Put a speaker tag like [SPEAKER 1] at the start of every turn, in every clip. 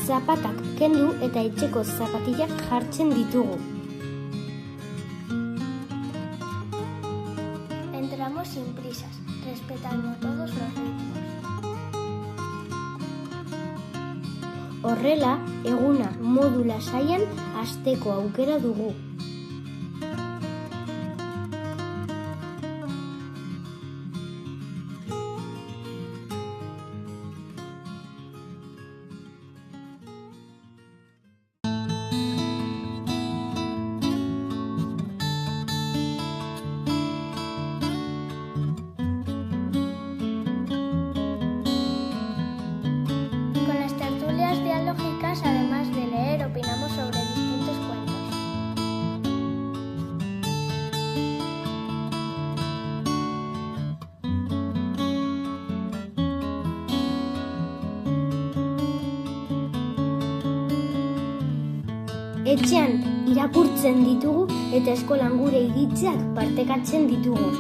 [SPEAKER 1] zapatak kendu eta etxeko zapatilak jartzen ditugu.
[SPEAKER 2] Entramos sin prisas, respetando todos los ritmos.
[SPEAKER 1] Horrela, eguna modu lasaian hasteko aukera dugu.
[SPEAKER 2] Dialógicas, además de leer, opinamos sobre distintos cuentos.
[SPEAKER 1] Etxean irakurtzen ditugu eta eskolan gure iritziak partekatzen ditugu.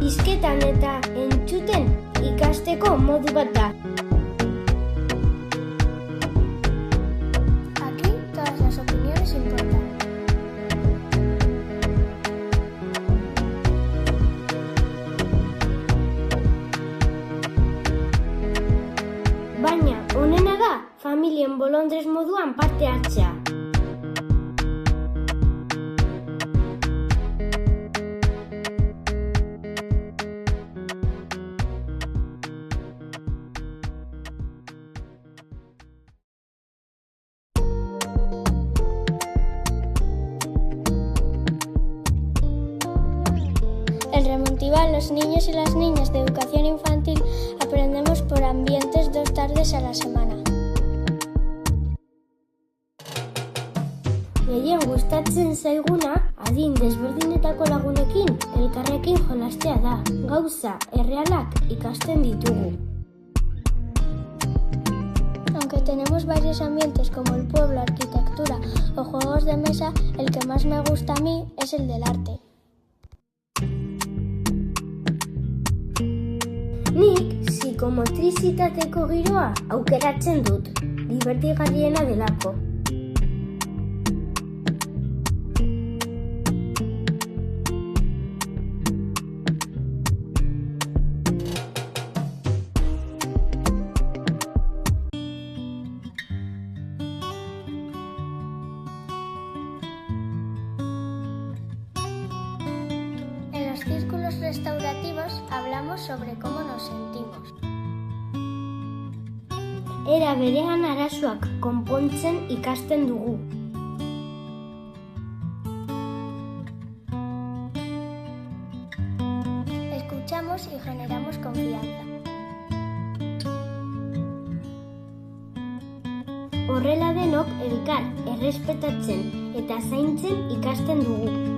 [SPEAKER 1] Hizketan eta entzuten ikasteko modu bat da.
[SPEAKER 2] Aquí todas las opiniones importan.
[SPEAKER 1] Baina, onena da, familien bolondrez moduan parte hartzea.
[SPEAKER 2] En Remontival, los niños y las niñas de educación infantil aprendemos por ambientes 2 tardes a la semana.
[SPEAKER 1] Gehien gustatzen zaiguna, adin desberdinetako lagunekin elkarrekin jolastea da. Gauza errealak ikasten ditugu.
[SPEAKER 2] Aunque tenemos varios ambientes como el pueblo, arquitectura o juegos de mesa, el que más me gusta a mí es el del arte.
[SPEAKER 1] Nik psikomotrizitateko giroa aukeratzen dut, dibertigarriena delako.
[SPEAKER 2] En los círculos restaurativos hablamos sobre cómo nos sentimos.
[SPEAKER 1] Era berean arazoak konpontzen ikasten dugu.
[SPEAKER 2] Escuchamos y generamos confianza.
[SPEAKER 1] Horrela denok elkar errespetatzen eta zaintzen ikasten dugu.